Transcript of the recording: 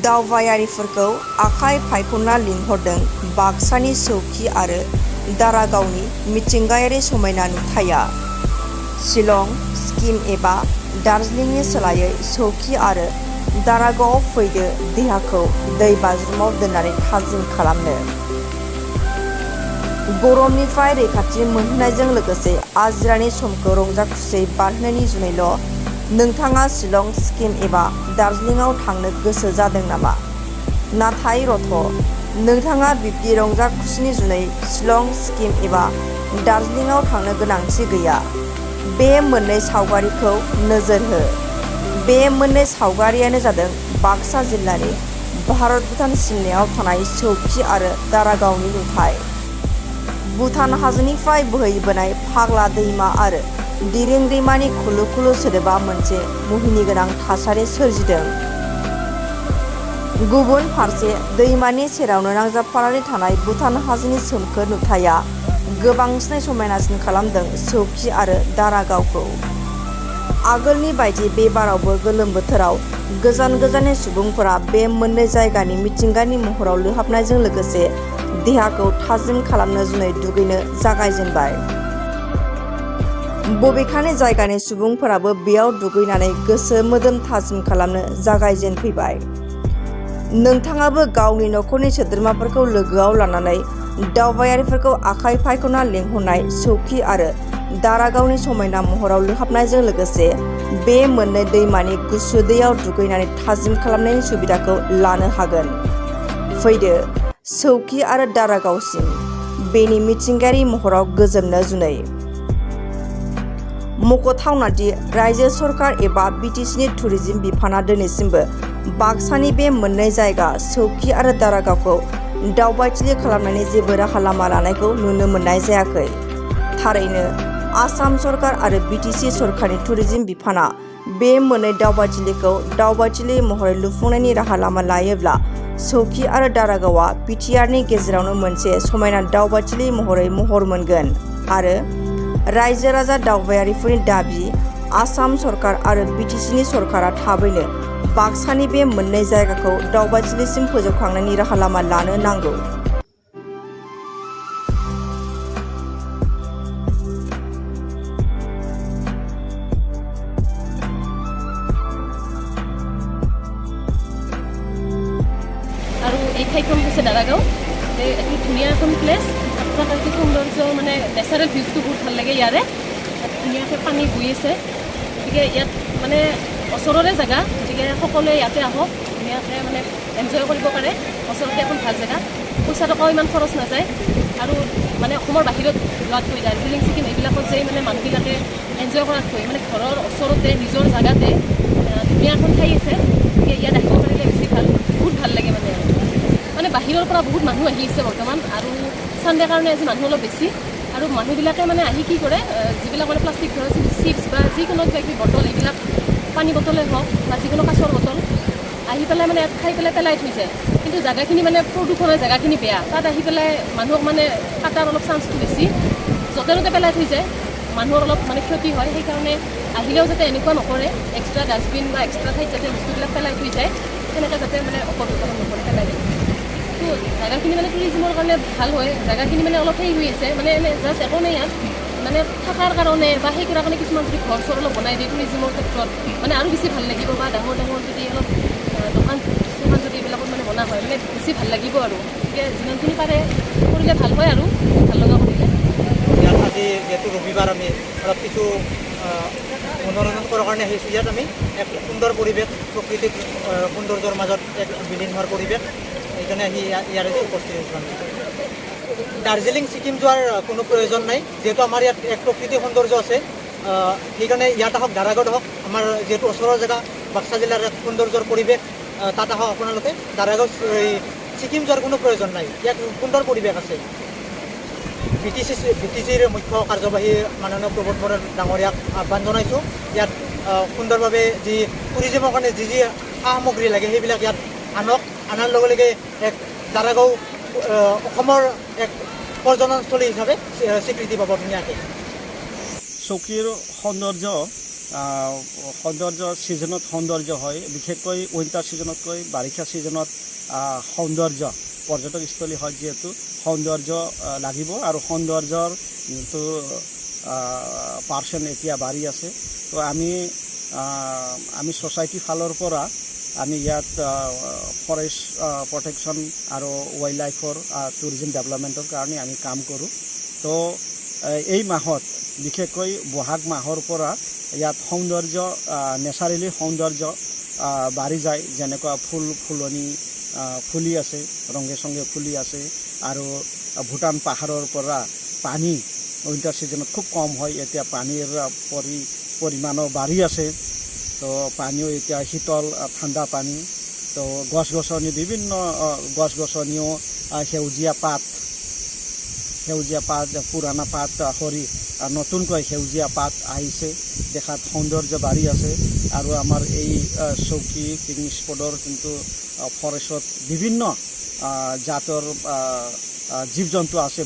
दावबायारिफोरखौ आखाइ फायख'ना लिंहरदों बाक्सानि सौखि आरो दारागावनि मिथिंगायारि समायना नुथाया। शिलं, सिक्किम एबा दार्जिलिंनि सोलायै सौखि आरो दारागावआव फैदो देहाखौ दै बाज्रुमाव दोननानै थाजिम खालामनो। गरमनिफ्राय रैखाथि मोनहोनायजों लोगोसे आजिरानि समखौ रंजा खुसियै बारहोनायनि जुनैल' नोंथाङा शिलं, सिक्किम एबा दार्जिलिंआव थांनो गोसो जादों नामा? नाथाय रथ', नोंथाङा बिब्दि रंजा खुसिनि जुनै शिलं, सिक्किम एबा दार्जिलिंआव थांनो गोनांथि गैया। बे मोननै सावगारिखौ नोजोर हो। बे मोननै सावगारियानो जादों बाक्सा जिल्लानि भारत-भुटान सिमनायाव थानाय सौखि आरो दारागावनि नुथाय। भुटान हाजोनिफ्राय बोहैबोनाय फाग्ला दैमा आरो दिरिं दैमानि खुलु खुलु सोदोबा मोनसे मुहिनिगोनां थासारि सोरजिदों। गुबुन फारसे दैमानि सेरावनो नांजाबफानानै थानाय भुटान हाजोनि सोमखोर नुथाया गोबांसिनै समायनासिन खालामदों सौखि आरो दारागावखौ। आगोलनि बायदि बे बारावबो गोलोम बोथोराव गोजान गोजाननि सुबुंफोरा बे मोननै जायगानि मिथिंगानि महराव लोहाबनायजों लोगोसे देहाखौ थाजिम खालामनो जुनै दुगैनो जागायजेनबाय। बबेखानि जायगानि सुबुंफोराबो बेयाव दुगैनानै गोसो मोदोम थाजिम खालामनो जागायजेनफैबाय। नोंथाङाबो गावनि नखरनि सोद्रोमाफोरखौ लोगोआव लानानै दावबायारिफोरखौ आखाइ फायख'ना लिंहरनाय सौखि आरो दारागावनि समायना महराव लोहाबनायजों लोगोसे बे मोननै दैमानि गुसु दैयाव दुगैनानै थाजिम खालामनायनि सुबिदाखौ लानो हागोन। फैदो सौखि आरो दारागावसिम बेनि मिथिंगायारि महराव गोजोननो जुनै। मख'थावनादि रायजो सरकार एबा बिटिसिनि टुरिज्म बिफाना दिनैसिमबो बाक्सानि बे मोननै जायगा सौखि आरो दारागावखौ दावबायथिलि खालामनायनि जेबो राहा लामा लानायखौ नुनो मोननाय जायाखै। थारैनो आसाम सरकार आरो बिटिसि सरकारनि टुरिज्म बिफाना बे मोननै दावबायथिलिखौ दावबायथिलि महरै लुफुंनायनि राहा लामा लायोब्ला सौखि आरो दारागावआ बिटिआरनि गेजेरावनो मोनसे समायना दावबायथिलि महरै महर मोनगोन आरो रायजो राजा दावबायारिफोरनि दाबि आसाम सरकार आरो बिटिसिनि सरकारा थाबैनो बाक्सानि बे मोननै जायगाखौ दावबायथिलिसिम फोजौखांनायनि राहा लामा लानो नांगौ। আৰু এই ঠাইখন হৈছে দাৰাগাঁও। এটি ধুনীয়া এখন প্লেচ, প্ৰাকৃতিক সৌন্দৰ্য মানে নেচাৰেল ভিউজটো বহুত ভাল লাগে ইয়াৰে। ধুনীয়াকৈ পানী বৈ আছে, গতিকে ইয়াত মানে ওচৰৰে জেগা, গতিকে সকলোৱে ইয়াতে আহক, ধুনীয়াকৈ মানে এনজয় কৰিব পাৰে। ওচৰতে এখন ভাল জেগা, পইচা টকাও ইমান খৰচ নাযায় আৰু মানে অসমৰ বাহিৰত যোৱাতকৈ দাৰ্জিলিং, ছিকিম এইবিলাকত যে মানে মানুহবিলাকে এনজয় কৰাতকৈ মানে ঘৰৰ ওচৰতে নিজৰ জেগাতে ধুনীয়া এখন ঠাই আছে, গতিকে ইয়াত আহিব পাৰিলে বেছি ভাল, বহুত ভাল লাগে মানে বাহিৰৰ পৰা বহুত মানুহ আহি আছে বৰ্তমান আৰু চানডে কাৰণে আজি মানুহ অলপ বেছি আৰু মানুহবিলাকে মানে আহি কি কৰে, যিবিলাক মানে প্লাষ্টিক ধৰা চিপছ বা যিকোনো কিবা কিবি বটল, এইবিলাক পানী বটলে হওক বা যিকোনো কাঁচৰ বটল আহি পেলাই মানে ইয়াত খাই পেলাই থৈ যায়। কিন্তু জেগাখিনি মানে প্ৰদূষণৰ জেগাখিনি বেয়া, তাত আহি পেলাই মানুহক মানে কাটাৰ অলপ চান্সটো বেছি, য'তে ত'তে পেলাই থৈ যায়, মানুহৰ অলপ মানে ক্ষতি হয়। সেইকাৰণে আহিলেও যাতে এনেকুৱা নকৰে, এক্সট্ৰা ডাষ্টবিন বা এক্সট্ৰা ঠাইত যাতে বস্তুবিলাক পেলাই থৈ যায়, তেনেকৈ যাতে মানে অপব্যৱহাৰ নকৰে, পেলাই দিয়ে। জেগাখিনি মানে টুৰিজিমৰ কাৰণে ভাল হয়, জেগাখিনি মানে অলপ হেৰি হৈ আছে, মানে এনে জাষ্ট একো নাই ইয়াত, মানে থকাৰ কাৰণে বা সেই কৰাৰ কাৰণে কিছুমান যদি ঘৰ চৰ অলপ বনাই দিয়ে টুৰিজিমৰ ক্ষেত্ৰত মানে আৰু বেছি ভাল লাগিব, বা ডাঙৰ ডাঙৰ যদি অলপ দোকান যদি এইবিলাকত মানে বনা হয় মানে বেছি ভাল লাগিব আৰু। গতিকে যিমানখিনি পাৰে কৰিলে ভাল হয় আৰু ভাল লগা কৰিলে। ইয়াত আজি যিহেতু ৰবিবাৰ আমি অলপ কিছু মনোৰঞ্জন কৰাৰ কাৰণে আহিছোঁ। ইয়াত আমি এক সুন্দৰ পৰিৱেশ, প্ৰকৃতিক সৌন্দৰ্যৰ মাজত এক বিলীন হোৱাৰ পৰিৱেশ, সেইকাৰণে আহি ইয়াৰে উপস্থিত হৈছোঁ আমি। দাৰ্জিলিং, ছিকিম যোৱাৰ কোনো প্ৰয়োজন নাই, যিহেতু আমাৰ ইয়াত এক প্ৰকৃতিক সৌন্দৰ্য আছে, সেইকাৰণে ইয়াত আহক, দাৰাগাঁৱত আহক, আমাৰ যিহেতু ওচৰৰ জেগা বাক্সা জিলাৰ এক সৌন্দৰ্যৰ পৰিৱেশ, তাত আহক আপোনালোকে। দাৰাগাঁও, ছিকিম যোৱাৰ কোনো প্ৰয়োজন নাই, ইয়াত সুন্দৰ পৰিৱেশ আছে। বিটিচিৰ মুখ্য কাৰ্যবাহী মাননীয় প্ৰবোধ বৰা ডাঙৰীয়াক আহ্বান জনাইছোঁ, ইয়াত সুন্দৰভাৱে যি টুৰিজিমৰ কাৰণে যি যি সা সামগ্ৰী লাগে সেইবিলাক ইয়াত আনক, আনাৰ লগে লগে এক দাৰাগাঁও অসমৰ এক পৰ্যটনস্থলী হিচাপে স্বীকৃতি পাব ধুনীয়াকৈ। চৌকিৰ সৌন্দৰ্য সৌন্দৰ্য ছিজনত সৌন্দৰ্য হয়, বিশেষকৈ উইণ্টাৰ ছিজনতকৈ বাৰিষা ছিজনত সৌন্দৰ্য পৰ্যটকস্থলী হয় যিহেতু সৌন্দৰ্য লাগিব আৰু সৌন্দৰ্যৰ যিটো পাৰ্চেণ্ট এতিয়া বাঢ়ি আছে। তো আমি ছ'চাইটিৰ ফালৰ পৰা আমি ইয়াত ফৰেষ্ট প্ৰটেকশ্যন আৰু ৱাইল্ড লাইফৰ টুৰিজিম ডেভেলপমেণ্টৰ কাৰণে আমি কাম কৰোঁ। তো এই মাহত বিশেষকৈ বহাগ মাহৰ পৰা ইয়াত সৌন্দৰ্য নেচাৰেলি সৌন্দৰ্য বাঢ়ি যায়, যেনেকুৱা ফুলনি ফুলি আছে, ৰঙে চঙে ফুলি আছে আৰু ভূটান পাহাৰৰ পৰা পানী উইণ্টাৰ ছিজনত খুব কম হয়, এতিয়া পানীৰ পৰিমাণো বাঢ়ি আছে। তো পানীও এতিয়া শীতল ঠাণ্ডা পানী। তো গছ-গছনি বিভিন্ন গছ-গছনিও সেউজীয়া পাত পুৰণা পাত সৰি নতুনকৈ সেউজীয়া পাত আহিছে, দেখাত সৌন্দৰ্য বাঢ়ি আছে। আৰু আমাৰ এই চৌকি পিকনিক স্পটৰ কিন্তু ফৰেষ্টত বিভিন্ন জাতৰ জীৱ জন্তু আছে।